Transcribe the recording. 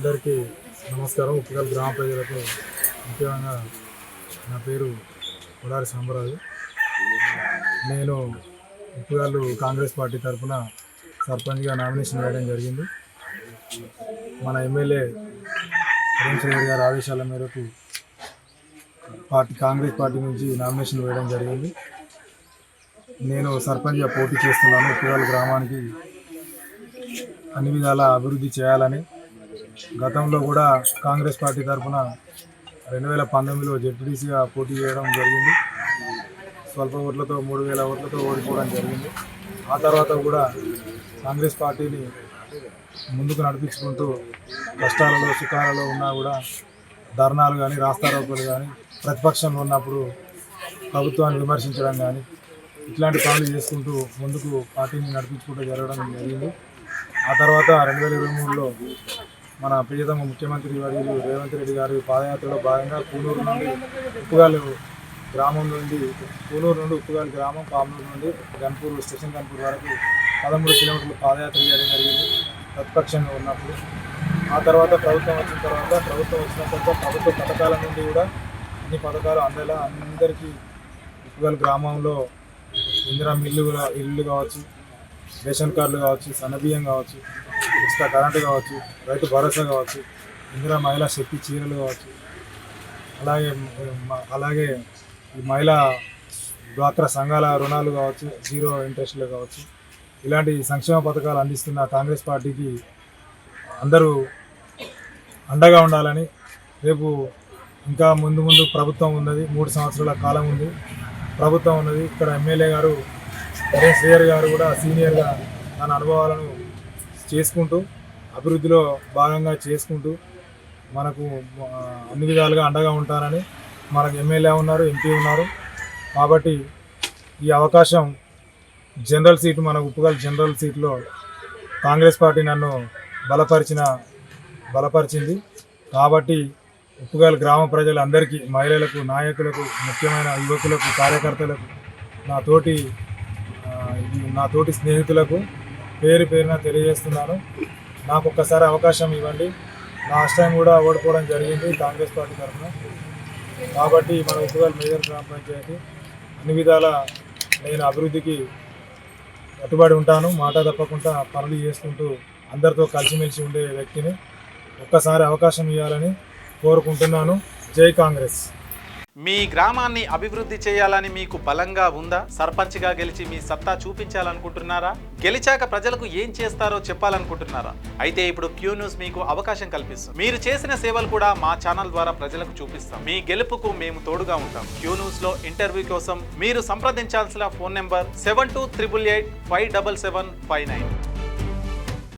అందరికీ నమస్కారం. ఉప్పగల్ గ్రామ ప్రజలకు ముఖ్యంగా నా పేరు కొడారి సాంబరాజు. నేను ఉప్పగల్ కాంగ్రెస్ పార్టీ తరఫున సర్పంచ్గా నామినేషన్ వేయడం జరిగింది. మన ఎమ్మెల్యే రేవంత్ రెడ్డి గారి ఆదేశాల మేరకు కాంగ్రెస్ పార్టీ నుంచి నామినేషన్ వేయడం జరిగింది. నేను సర్పంచ్గా పోటీ చేస్తున్నాను. ఉప్పగల్ గ్రామానికి అన్ని విధాల అభివృద్ధి చేయాలని గతంలో కూడా కాంగ్రెస్ పార్టీ తరఫున 2019లో జెడ్పీటీసీగా పోటీ చేయడం జరిగింది. స్వల్ప ఓట్లతో 3000 ఓట్లతో ఓడిపోవడం జరిగింది. ఆ తర్వాత కూడా కాంగ్రెస్ పార్టీని ముందుకు నడిపించుకుంటూ కష్టాలలో సుఖాలలో ఉన్నా కూడా ధర్నాలు కానీ రాస్తారోకోలు కానీ ప్రతిపక్షంలో ఉన్నప్పుడు ప్రభుత్వాన్ని విమర్శించడం కానీ ఇట్లాంటి పనులు చేసుకుంటూ ముందుకు పార్టీని నడిపించుకుంటూ జరగడం జరిగింది. ఆ తర్వాత 2023లో మన ప్రియతమ ముఖ్యమంత్రి వర్యులు రేవంత్ రెడ్డి గారి పాదయాత్రలో భాగంగా కూనూరు నుండి ఉప్పగల్ గ్రామం నుండి ఉప్పగల్ గ్రామం పామూరు నుండి గన్పూర్ స్టేషన్ గన్పూర్ వరకు 13 కిలోమీటర్లు పాదయాత్ర చేయడం జరిగింది ప్రతిపక్షంలో ఉన్నప్పుడు. ఆ తర్వాత ప్రభుత్వం వచ్చిన తర్వాత ప్రభుత్వ పథకాల నుండి కూడా అన్ని పథకాలు అందేలా అందరికీ ఉప్పగల్ గ్రామంలో ఇందిరా ఇల్లు కావచ్చు, రేషన్ కార్డులు కావచ్చు, సన్నబియ్యం కావచ్చు, ఉచిత కరెంటు కావచ్చు, రైతు భరోసా కావచ్చు, ఇందిరా మహిళా శక్తి చీరలు కావచ్చు, అలాగే ఈ మహిళా డ్వాక్రా సంఘాల రుణాలు కావచ్చు, 0 ఇంట్రెస్ట్లు కావచ్చు, ఇలాంటి సంక్షేమ పథకాలు అందిస్తున్న కాంగ్రెస్ పార్టీకి అందరూ అండగా ఉండాలని, రేపు ఇంకా ముందు ప్రభుత్వం ఉన్నది, 3 సంవత్సరాల కాలం ఉంది, ప్రభుత్వం ఉన్నది. ఇక్కడ ఎమ్మెల్యే గారు శ్రీయర్ గారు కూడా సీనియర్గా తన అనుభవాలను చేసుకుంటూ అభివృద్ధిలో భాగంగా చేసుకుంటూ మనకు అన్ని విధాలుగా అండగా ఉంటారని మనకు ఎమ్మెల్యే ఉన్నారు, ఎంపీ ఉన్నారు. కాబట్టి ఈ అవకాశం జనరల్ సీటు మన ఉప్పగల్ జనరల్ సీట్లో కాంగ్రెస్ పార్టీ నన్ను బలపరిచింది. కాబట్టి ఉప్పగల్ గ్రామ ప్రజలందరికీ, మహిళలకు, నాయకులకు, ముఖ్యమైన యువకులకు, కార్యకర్తలకు, నా తోటి స్నేహితులకు పేరున తెలియజేస్తున్నాను. నాకు ఒక్కసారి అవకాశం ఇవ్వండి. లాస్ట్ టైం కూడా ఓడిపోవడం జరిగింది కాంగ్రెస్ పార్టీ తరఫున. కాబట్టి మన ఉప్పగల్ మేజర్ గ్రామ పంచాయతీ అన్ని విధాల నేను అభివృద్ధికి కట్టుబడి ఉంటాను. మాట తప్పకుండా పనులు చేసుకుంటూ అందరితో కలిసిమెలిసి ఉండే వ్యక్తిని. ఒక్కసారి అవకాశం ఇవ్వాలని కోరుకుంటున్నాను. జై కాంగ్రెస్. మీ గ్రామాన్ని అభివృద్ధి చేయాలని మీకు బలంగా ఉందా? సర్పంచ్గా గెలిచి మీ సత్తా చూపించాలనుకుంటున్నారా? గెలిచాక ప్రజలకు ఏం చేస్తారో చెప్పాలనుకుంటున్నారా? అయితే ఇప్పుడు క్యూ న్యూస్ మీకు అవకాశం కల్పిస్తుంది. మీరు చేసిన సేవలు కూడా మా ఛానల్ ద్వారా ప్రజలకు చూపిస్తాం. మీ గెలుపుకు మేము తోడుగా ఉంటాం. క్యూ న్యూస్ లో ఇంటర్వ్యూ కోసం మీరు సంప్రదించాల్సిన ఫోన్ నెంబర్ 7288857759.